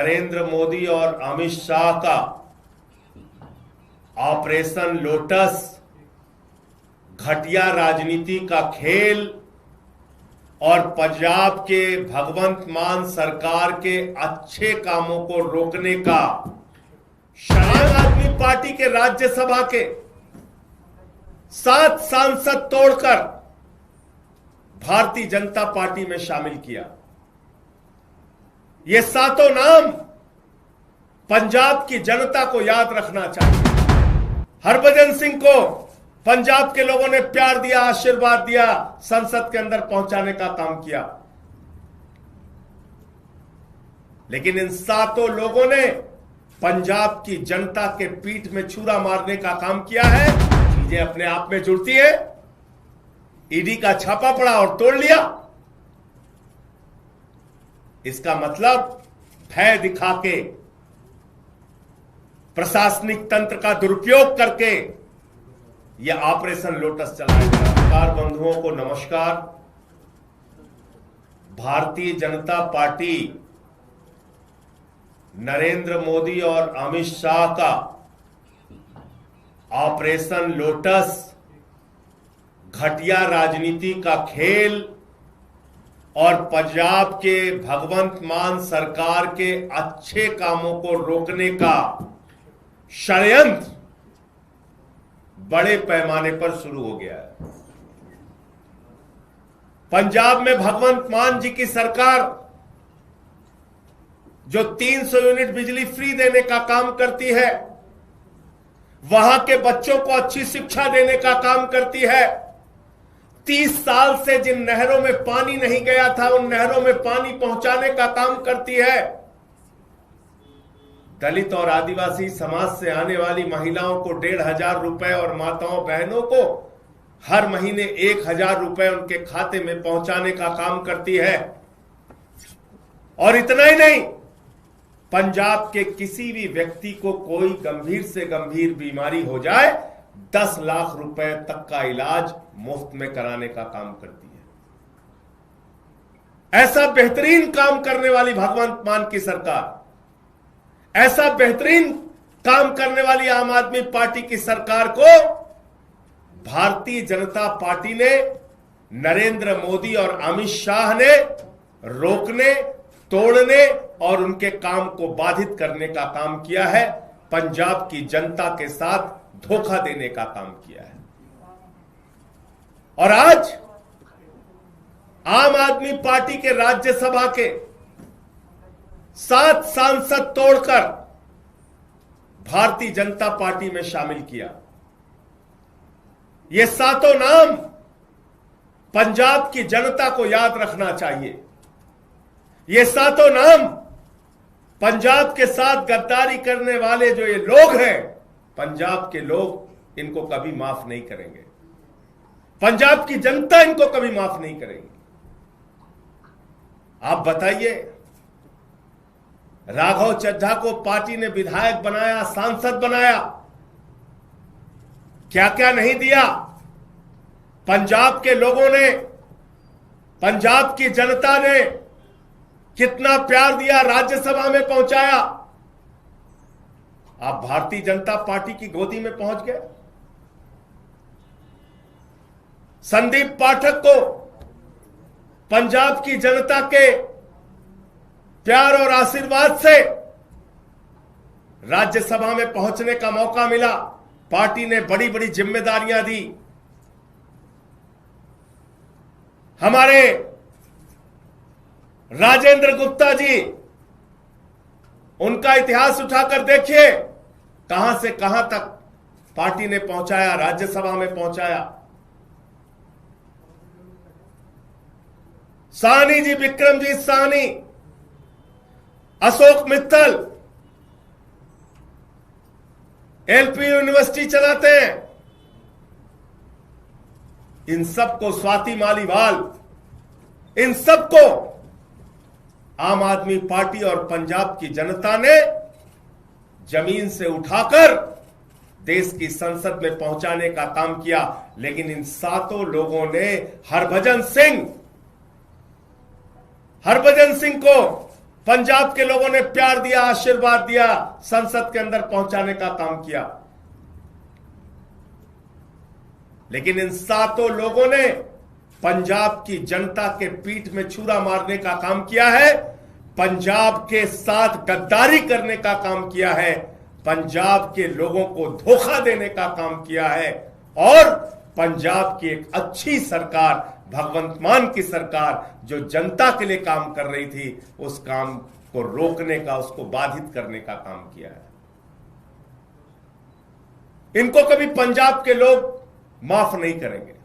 नरेंद्र मोदी और अमित शाह का operation lotus घटिया राजनीति का खेल और पंजाब के भगवंत मान सरकार के अच्छे कामों को रोकने का आम आदमी पार्टी के राज्यसभा के 7 सांसद तोड़कर भारतीय जनता पार्टी में शामिल किया। ये सातों नाम पंजाब की जनता को याद रखना चाहिए। हरभजन सिंह को पंजाब के लोगों ने प्यार दिया, आशीर्वाद दिया, संसद के अंदर पहुंचाने का काम किया, लेकिन इन सातों लोगों ने पंजाब की जनता के पीठ में छुरा मारने का काम किया है। चीजें अपने आप में जुड़ती है। ईडी का छापा पड़ा और तोड़ लिया। इसका मतलब भय दिखा के, प्रशासनिक तंत्र का दुरुपयोग करके यह ऑपरेशन लोटस चलाया गया। सरकार बंधुओं को नमस्कार। भारतीय जनता पार्टी नरेंद्र मोदी और अमित शाह का ऑपरेशन लोटस घटिया राजनीति का खेल और पंजाब के भगवंत मान सरकार के अच्छे कामों को रोकने का षड्यंत्र बड़े पैमाने पर शुरू हो गया है। पंजाब में भगवंत मान जी की सरकार जो 300 यूनिट बिजली फ्री देने का काम करती है, वहां के बच्चों को अच्छी शिक्षा देने का काम करती है, 30 साल से जिन नहरों में पानी नहीं गया था उन नहरों में पानी पहुंचाने का काम करती है, दलित और आदिवासी समाज से आने वाली महिलाओं को 1,500 रुपए और माताओं बहनों को हर महीने 1,000 रुपए उनके खाते में पहुंचाने का काम करती है। और इतना ही नहीं, पंजाब के किसी भी व्यक्ति को कोई गंभीर से गंभीर बीमारी हो जाए 10 लाख रुपए तक का इलाज मुफ्त में कराने का काम करती है। ऐसा बेहतरीन काम करने वाली भगवंत मान की सरकार, ऐसा बेहतरीन काम करने वाली आम आदमी पार्टी की सरकार को भारतीय जनता पार्टी ने, नरेंद्र मोदी और अमित शाह ने रोकने, तोड़ने और उनके काम को बाधित करने का काम किया है। पंजाब की जनता के साथ धोखा देने का काम किया है। और आज आम आदमी पार्टी के राज्यसभा के 7 सांसद तोड़कर भारतीय जनता पार्टी में शामिल किया। ये सातों नाम पंजाब की जनता को याद रखना चाहिए। ये सातों नाम पंजाब के साथ गद्दारी करने वाले जो ये लोग हैं, पंजाब के लोग इनको कभी माफ नहीं करेंगे। पंजाब की जनता इनको कभी माफ नहीं करेगी। आप बताइए, राघव चड्ढा को पार्टी ने विधायक बनाया, सांसद बनाया, क्या क्या नहीं दिया। पंजाब के लोगों ने, पंजाब की जनता ने कितना प्यार दिया, राज्यसभा में पहुंचाया। आप भारतीय जनता पार्टी की गोदी में पहुंच गए। संदीप पाठक को पंजाब की जनता के प्यार और आशीर्वाद से राज्यसभा में पहुंचने का मौका मिला। पार्टी ने बड़ी बड़ी जिम्मेदारियां दी। हमारे राजेंद्र गुप्ता जी, उनका इतिहास उठाकर देखिए, कहां से कहां तक पार्टी ने पहुंचाया, राज्यसभा में पहुंचाया। साहनी जी, विक्रमजीत साहनी, अशोक मित्तल एलपी यूनिवर्सिटी चलाते हैं। इन सबको, स्वाति मालीवाल, इन सबको आम आदमी पार्टी और पंजाब की जनता ने जमीन से उठाकर देश की संसद में पहुंचाने का काम किया। लेकिन इन सातों लोगों ने हरभजन सिंह को पंजाब के लोगों ने प्यार दिया, आशीर्वाद दिया, संसद के अंदर पहुंचाने का काम किया। लेकिन इन सातों लोगों ने पंजाब की जनता के पीठ में छुरा मारने का काम किया है, पंजाब के साथ गद्दारी करने का काम किया है, पंजाब के लोगों को धोखा देने का काम किया है और पंजाब की एक अच्छी सरकार, भगवंत मान की सरकार जो जनता के लिए काम कर रही थी, उस काम को रोकने का, उसको बाधित करने का काम किया है। इनको कभी पंजाब के लोग माफ नहीं करेंगे।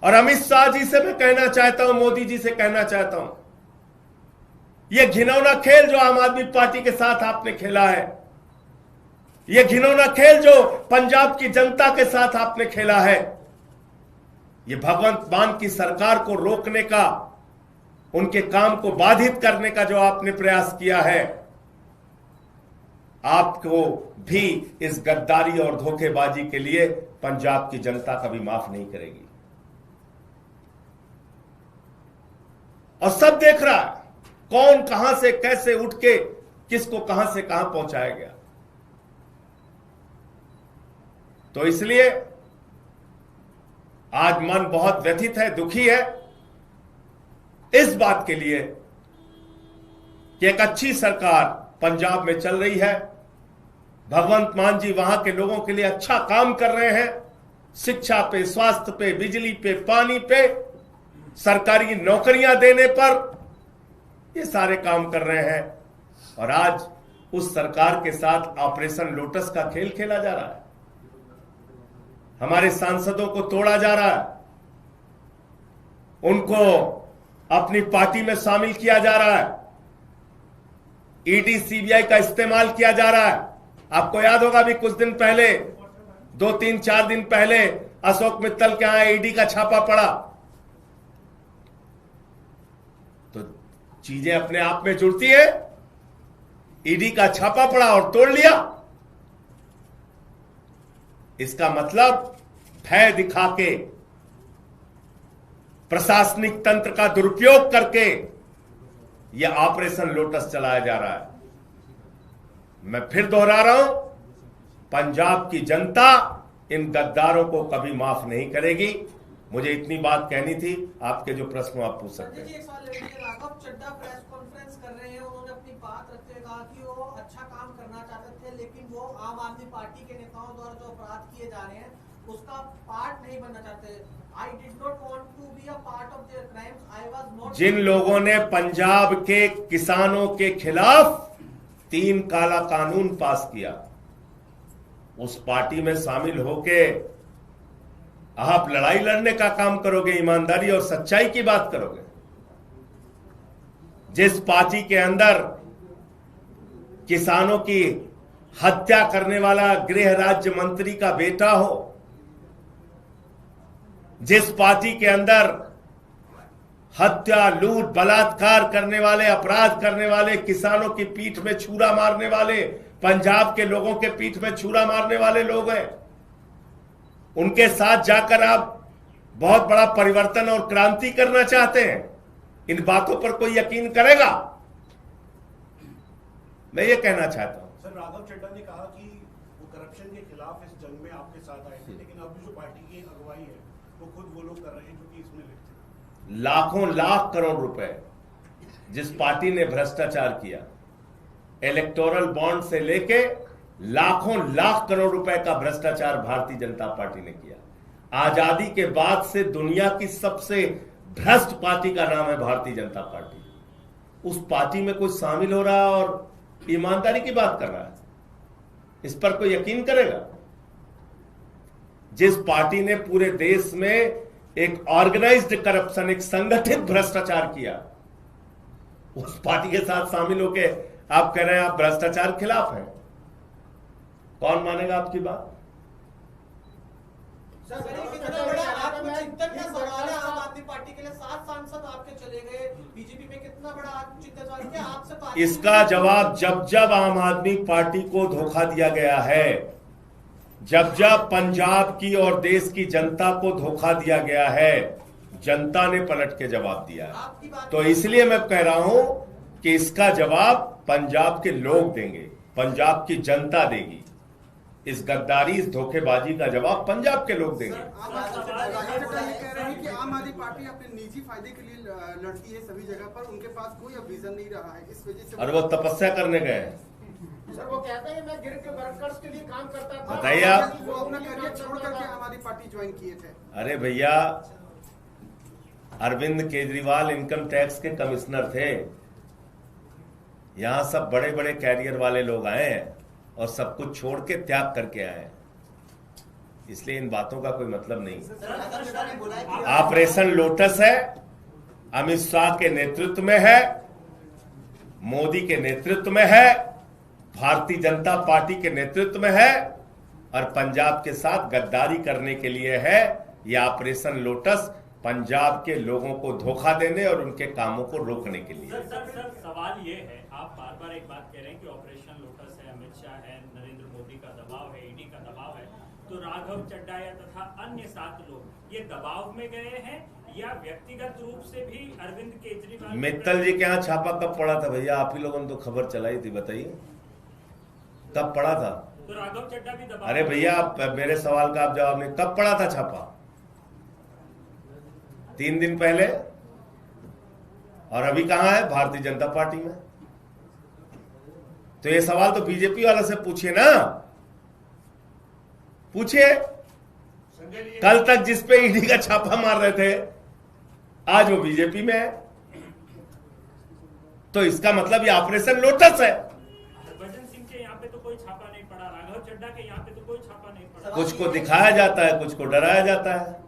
और अमित शाह जी से मैं कहना चाहता हूं, मोदी जी से कहना चाहता हूं, यह घिनौना खेल जो आम आदमी पार्टी के साथ आपने खेला है, यह घिनौना खेल जो पंजाब की जनता के साथ आपने खेला है, यह भगवंत मान की सरकार को रोकने का, उनके काम को बाधित करने का जो आपने प्रयास किया है, आपको भी इस गद्दारी और धोखेबाजी के लिए पंजाब की जनता कभी माफ नहीं करेगी। और सब देख रहा है कौन कहां से कैसे उठ के किसको कहां से कहां पहुंचाया गया। तो इसलिए आज मन बहुत व्यथित है, दुखी है इस बात के लिए कि एक अच्छी सरकार पंजाब में चल रही है, भगवंत मान जी वहां के लोगों के लिए अच्छा काम कर रहे हैं, शिक्षा पे, स्वास्थ्य पे, बिजली पे, पानी पे, सरकारी नौकरियां देने पर, ये सारे काम कर रहे हैं। और आज उस सरकार के साथ ऑपरेशन लोटस का खेल खेला जा रहा है, हमारे सांसदों को तोड़ा जा रहा है, उनको अपनी पार्टी में शामिल किया जा रहा है, ईडी सीबीआई का इस्तेमाल किया जा रहा है। आपको याद होगा भी कुछ दिन पहले, 2-3-4 दिन पहले अशोक मित्तल के यहां ईडी का छापा पड़ा। तो चीजें अपने आप में जुड़ती है, ईडी का छापा पड़ा और तोड़ लिया। इसका मतलब भय दिखा के, प्रशासनिक तंत्र का दुरुपयोग करके यह ऑपरेशन लोटस चलाया जा रहा है। मैं फिर दोहरा रहा हूं, पंजाब की जनता इन गद्दारों को कभी माफ नहीं करेगी। मुझे इतनी बात कहनी थी, आपके जो प्रश्न आप पूछ सकते हैं। राघव चड्ढा प्रेस कॉन्फ्रेंस कर रहे हैं, उन्होंने अपनी बात रखते हुए कहा कि वो अच्छा काम करना चाहते थे, लेकिन वो आम आदमी पार्टी के नेताओं द्वारा जो अपराध किए जा रहे हैं उसका पार्ट नहीं बनना चाहते। I did not want to be a part of their crimes. I was not. जिन लोगों ने पंजाब के किसानों के खिलाफ 3 काला कानून पास किया, उस पार्टी में शामिल होके आप लड़ाई लड़ने का काम करोगे, ईमानदारी और सच्चाई की बात करोगे। जिस पार्टी के अंदर किसानों की हत्या करने वाला गृह राज्य मंत्री का बेटा हो, जिस पार्टी के अंदर हत्या, लूट, बलात्कार करने वाले, अपराध करने वाले, किसानों की पीठ में छुरा मारने वाले, पंजाब के लोगों के पीठ में छुरा मारने वाले लोग हैं, उनके साथ जाकर आप बहुत बड़ा परिवर्तन और क्रांति करना चाहते हैं। इन बातों पर कोई यकीन करेगा? मैं ये कहना चाहता हूं। सर, राघव चड्ढा ने कहा कि वो करप्शन के खिलाफ इस जंग में आपके साथ आए थे, लेकिन अब जो पार्टी की अगुवाई है वो खुद वो लोग कर रहे हैं जो कि इसमें लिप्त हैं। लाखों लाख करोड़ रुपए जिस पार्टी ने भ्रष्टाचार किया, इलेक्टोरल बॉन्ड से लेके लाखों लाख करोड़ रुपए का भ्रष्टाचार भारतीय जनता पार्टी ने किया। आजादी के बाद से दुनिया की सबसे भ्रष्ट पार्टी का नाम है भारतीय जनता पार्टी। उस पार्टी में कोई शामिल हो रहा है और ईमानदारी की बात कर रहा है, इस पर कोई यकीन करेगा? जिस पार्टी ने पूरे देश में एक ऑर्गेनाइज्ड करप्शन, एक संगठित भ्रष्टाचार किया, उस पार्टी के साथ शामिल होके आप कह रहे हैं आप भ्रष्टाचार खिलाफ हैं। कौन मानेगा आपकी बात? कितना बड़ा आत्मचिंतन का सवाल है। आम आदमी पार्टी के लिए 7 सांसद आपके चले गए, बीजेपी में कितना बड़ा आत्मचिंतन सवाल है आपसे। इसका जवाब जब जब आम आदमी पार्टी को धोखा दिया गया है, जब जब पंजाब की और देश की जनता को धोखा दिया गया है, जनता ने पलट के जवाब दिया है। तो इसलिए मैं कह रहा हूं कि इसका जवाब पंजाब के लोग देंगे, पंजाब की जनता देगी। इस गद्दारी, इस धोखेबाजी का जवाब पंजाब के लोग देंगे। कह रहे हैं कि आम आदमी पार्टी अपने निजी फायदे के लिए लड़ती है सभी जगह पर, उनके पास कोई अब विजन नहीं रहा है, इस वजह से। और वो तपस्या करने गए हैं। सर वो कहते हैं मैं गिर के वर्कर्स के लिए काम करता था। बताइए आप। वो अपना करियर छोड़ करके आम आदमी पार्टी ज्वाइन किए थे। अरे भैया, अरविंद केजरीवाल इनकम टैक्स के कमिश्नर थे। यहां सब बड़े बड़े कैरियर वाले लोग आए हैं और सब कुछ छोड़ के त्याग करके आए हैं, इसलिए इन बातों का कोई मतलब नहीं। ऑपरेशन लोटस है, अमित शाह के नेतृत्व में है, मोदी के नेतृत्व में है, भारतीय जनता पार्टी के नेतृत्व में है, और पंजाब के साथ गद्दारी करने के लिए है। यह ऑपरेशन लोटस पंजाब के लोगों को धोखा देने और उनके कामों को रोकने के लिए। सर सवाल ये है, आप बार बार एक बात कह रहे हैं कि ऑपरेशन लोटस है, अमित शाह है, नरेंद्र मोदी का दबाव है, ईडी का दबाव है, तो राघव चड्डा या तथा अन्य 7 लोग ये दबाव में गए हैं या व्यक्तिगत रूप से भी अरविंद केजरीवाल? मित्तल जी के यहाँ छापा कब पड़ा था भैया? आप ही लोगों ने तो खबर चलाई थी, बताइए कब पड़ा था? तो राघव चड्डा भी दबाव? अरे भैया, आप मेरे सवाल का आप जवाब नहीं, कब पड़ा था छापा? 3 दिन पहले। और अभी कहां है? भारतीय जनता पार्टी में। तो ये सवाल तो बीजेपी वाला से पूछिए ना, पूछिए। कल तक जिस पे ईडी का छापा मार रहे थे, आज वो बीजेपी में है। तो इसका मतलब ये ऑपरेशन लोटस है। हरभजन सिंह के यहाँ पे तो कोई छापा नहीं पड़ा, राघव चड्डा के यहाँ पे तो कोई छापा नहीं पड़ा। कुछ को दिखाया जाता है, कुछ को डराया जाता है।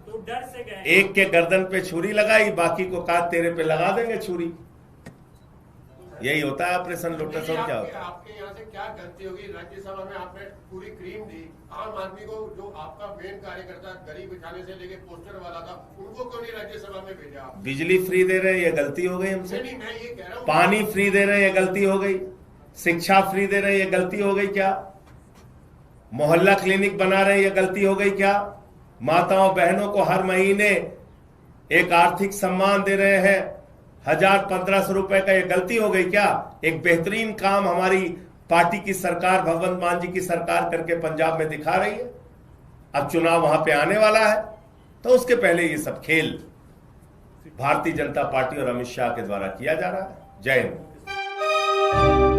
तो डर से गए। एक के गर्दन पे छुरी लगाई, बाकी को कहा तेरे पे लगा देंगे छुरी। यही होता है ऑपरेशन लोटस। और क्या होता है? आपके यहाँ से क्या गलती होगी? राज्यसभा में आपने पूरी क्रीम दी, आम आदमी को जो आपका मेन कार्यकर्ता गरीब बिछाने से लेके पोस्टर वाला था, उनको क्यों नहीं राज्यसभा में भेजा? बिजली फ्री दे रहे हैं, ये गलती हो गई हमसे। नहीं, मैं ये कह रहा हूँ। पानी फ्री दे रहे हैं, ये गलती हो गई। शिक्षा फ्री दे रहे हैं, ये गलती हो गई क्या? मोहल्ला क्लिनिक बना रहे हैं, ये गलती हो गई क्या? माताओं बहनों को हर महीने एक आर्थिक सम्मान दे रहे हैं, 1000-1500 रुपए का, ये गलती हो गई क्या? एक बेहतरीन काम हमारी पार्टी की सरकार, भगवंत मान जी की सरकार करके पंजाब में दिखा रही है। अब चुनाव वहां पे आने वाला है, तो उसके पहले ये सब खेल भारतीय जनता पार्टी और अमित शाह के द्वारा किया जा रहा है। जय हिंद।